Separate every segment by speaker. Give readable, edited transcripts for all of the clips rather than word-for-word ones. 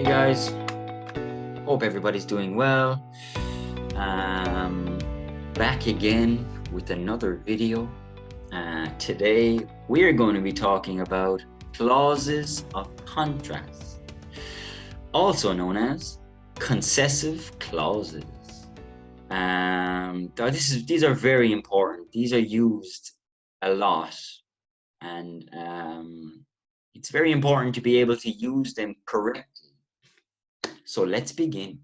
Speaker 1: Hey guys, hope everybody's doing well. Back again with another video. Today we're going to be talking about clauses of contrast, also known as concessive clauses. These are very important. These are used a lot, and it's very important to be able to use them correctly. So let's begin.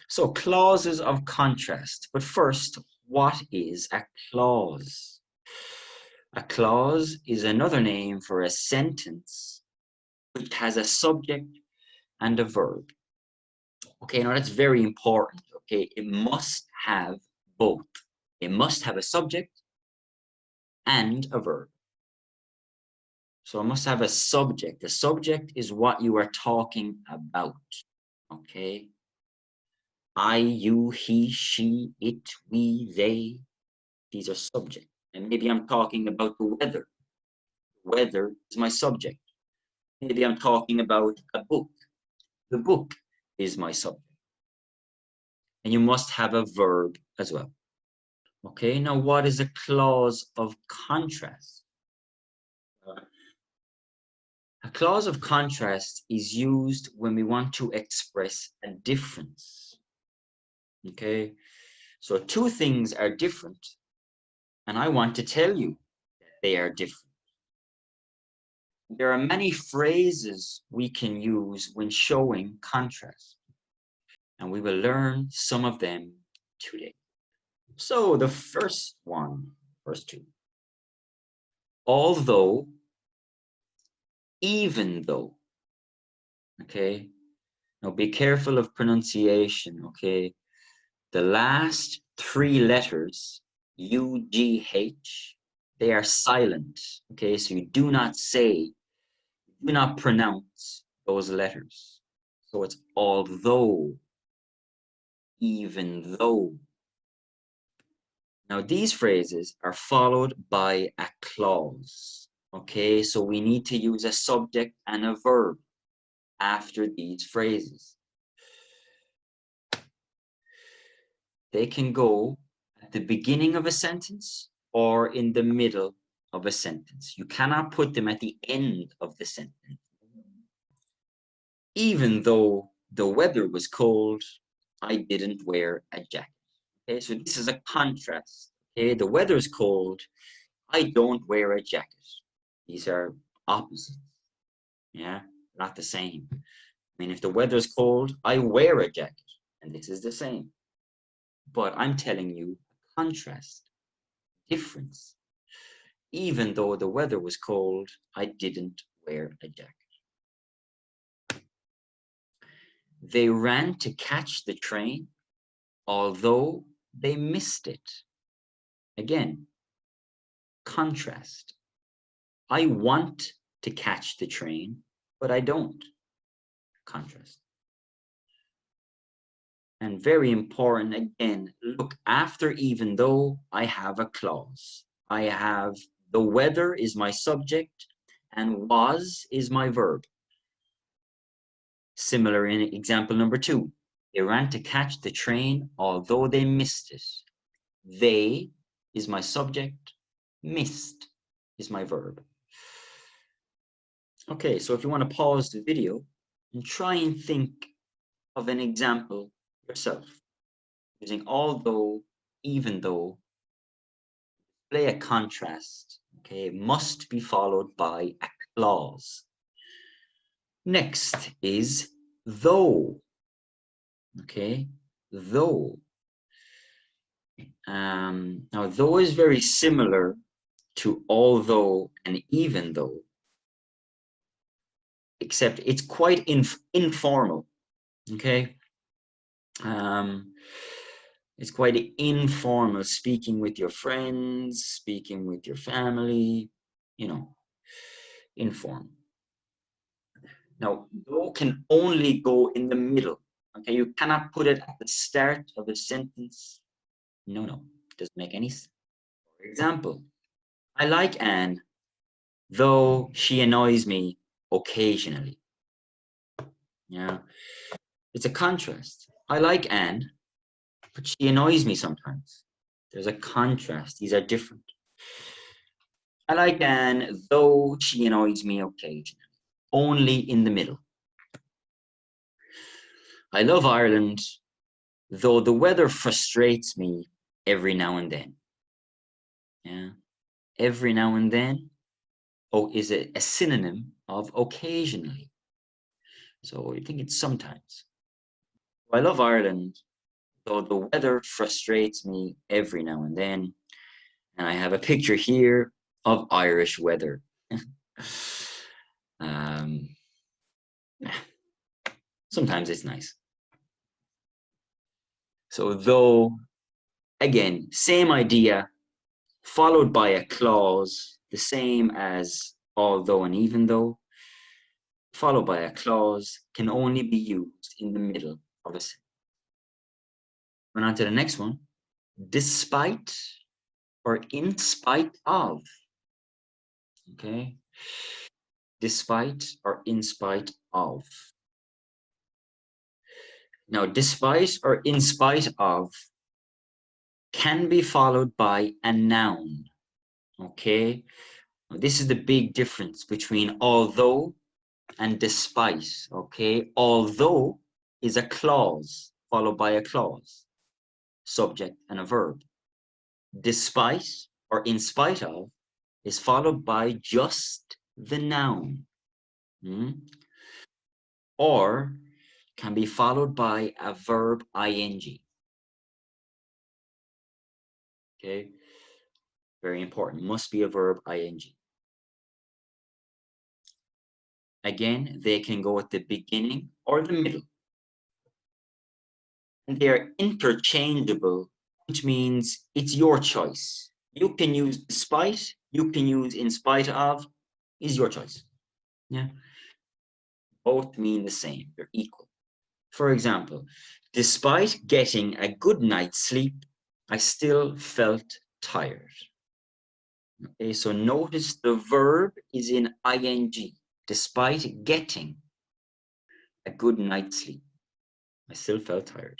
Speaker 1: So clauses of contrast. But first, what is a clause? A clause is another name for a sentence which has a subject and a verb. Okay, now that's very important. Okay, it must have both. It must have a subject and a verb. So it must have a subject. The subject is what you are talking about. Okay. I, you, he, she, it, we, they. These are subjects. And maybe I'm talking about the weather. The weather is my subject. Maybe I'm talking about a book. The book is my subject. And you must have a verb as well. Okay, now what is a clause of contrast? A clause of contrast is used when we want to express a difference. Okay, so two things are different, and I want to tell you that they are different. There are many phrases we can use when showing contrast, and we will learn some of them today. So the first two. Although, even though. Okay, now be careful of pronunciation. Okay, the last three letters, UGH, they are silent. Okay, so you do not pronounce those letters. So it's although, even though. Now these phrases are followed by a clause. Okay, so we need to use a subject and a verb after these phrases. They can go at the beginning of a sentence or in the middle of a sentence. You cannot put them at the end of the sentence. Even though the weather was cold, I didn't wear a jacket. Okay, so this is a contrast. Okay, the weather is cold, I don't wear a jacket. These are opposites. Yeah, not the same. I mean, if the weather's cold, I wear a jacket, and this is the same. But I'm telling you, contrast, difference. Even though the weather was cold, I didn't wear a jacket. They ran to catch the train, although they missed it. Again, contrast. I want to catch the train, but I don't. Contrast. And very important, again, look, after even though, I have a clause. I have the weather is my subject and was is my verb. Similar in example number 2. They ran to catch the train, although they missed it. They is my subject, missed is my verb. Okay, so if you want to pause the video and try and think of an example yourself, using although, even though, display a contrast. Okay, it must be followed by a clause. Next is though. Okay, though. Now, though is very similar to although and even though, except it's quite informal. Okay, it's quite informal, speaking with your friends, speaking with your family, informal. Now, though can only go in the middle. Okay, you cannot put it at the start of a sentence. No, it doesn't make any sense. For example, I like Anne, though she annoys me occasionally. Yeah, it's a contrast. I like Anne, but she annoys me sometimes. There's a contrast. These are different. I like Anne, though she annoys me occasionally. Only in the middle. I love Ireland, though the weather frustrates me every now and then. Yeah, every now and then. Oh, is it a synonym of occasionally? So I think it's sometimes. I love Ireland, though the weather frustrates me every now and then. And I have a picture here of Irish weather. um, sometimes it's nice. So though, again, same idea, followed by a clause, the same as although and even though, followed by a clause, can only be used in the middle of a sentence. Going on to the next one. Despite or in spite of. Okay. Despite or in spite of. Now, despite or in spite of can be followed by a noun. Okay. Now, this is the big difference between although and despite. Okay. Although is a clause followed by a clause, subject and a verb. Despite or in spite of is followed by just the noun. Or can be followed by a verb ing. Okay, very important. Must be a verb ing. Again, they can go at the beginning or the middle. And they are interchangeable, which means it's your choice. You can use despite, you can use in spite of, is your choice. Yeah. Both mean the same, they're equal. For example, despite getting a good night's sleep, I still felt tired. Okay, so notice the verb is in ing, despite getting a good night's sleep. I still felt tired.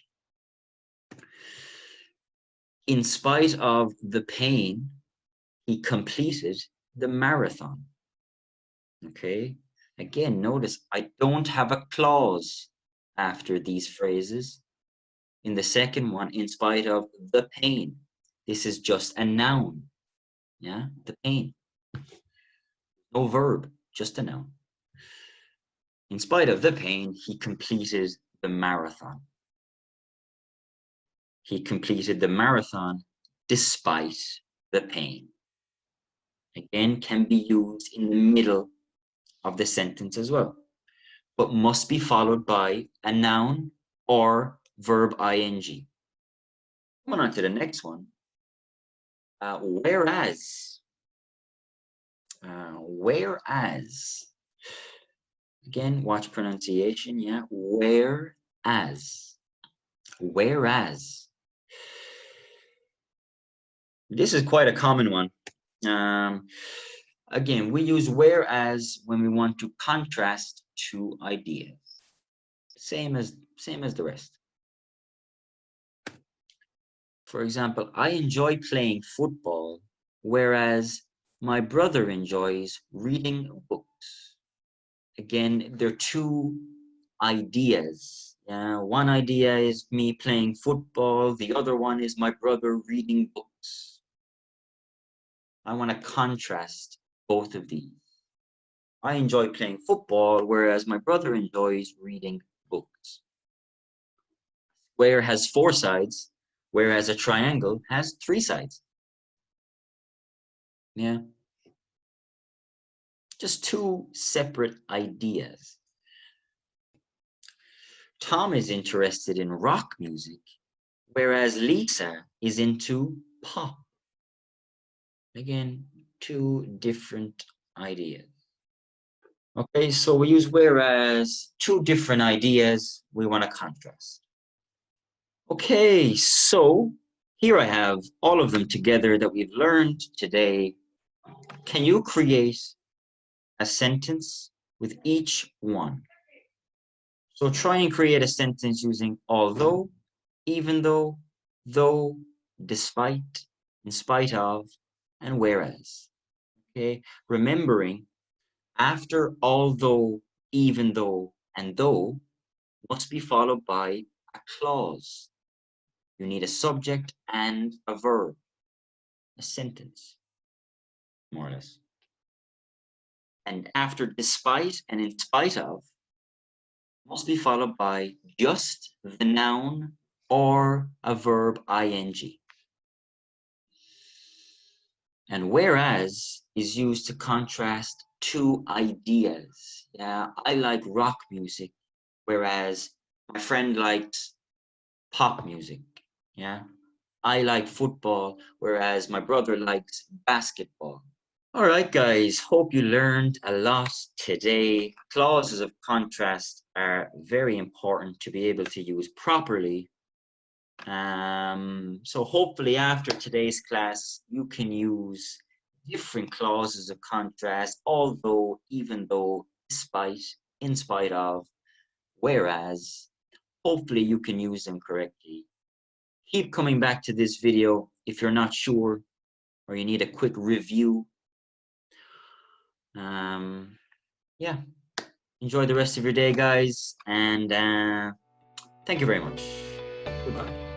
Speaker 1: In spite of the pain, he completed the marathon. Okay, again, notice I don't have a clause after these phrases. In the second one, in spite of the pain, this is just a noun. Yeah, the pain. No verb, just a noun. In spite of the pain, he completed the marathon. He completed the marathon despite the pain. Again, can be used in the middle of the sentence as well, but must be followed by a noun or verb ing. Coming on to the next one. Whereas. Whereas. Again, watch pronunciation, yeah. Whereas. Whereas. This is quite a common one. Again, we use whereas when we want to contrast two ideas. Same as the rest. For example, I enjoy playing football, whereas my brother enjoys reading books. Again, they're two ideas. One idea is me playing football. The other one is my brother reading books. I want to contrast both of these. I enjoy playing football, whereas my brother enjoys reading books. Square has 4 sides, whereas a triangle has 3 sides. Yeah. Just two separate ideas. Tom is interested in rock music, whereas Lisa is into pop. Again, two different ideas. Okay, so we use whereas, two different ideas we want to contrast. Okay, so here I have all of them together that we've learned today. Can you create a sentence with each one? So try and create a sentence using although, even though, despite, in spite of, and whereas. Okay, remembering after although, even though, and though must be followed by a clause. You need a subject and a verb, a sentence, more or less. And after despite and in spite of must be followed by just the noun or a verb ing. And whereas is used to contrast two ideas. Yeah, I like rock music, whereas my friend likes pop music. Yeah, I like football, whereas my brother likes basketball. All right, guys, hope you learned a lot today. Clauses of contrast are very important to be able to use properly. So hopefully after today's class, you can use different clauses of contrast, although, even though, despite, in spite of, whereas. Hopefully you can use them correctly. Keep coming back to this video if you're not sure or you need a quick review. Yeah, enjoy the rest of your day, guys, and thank you very much. Goodbye.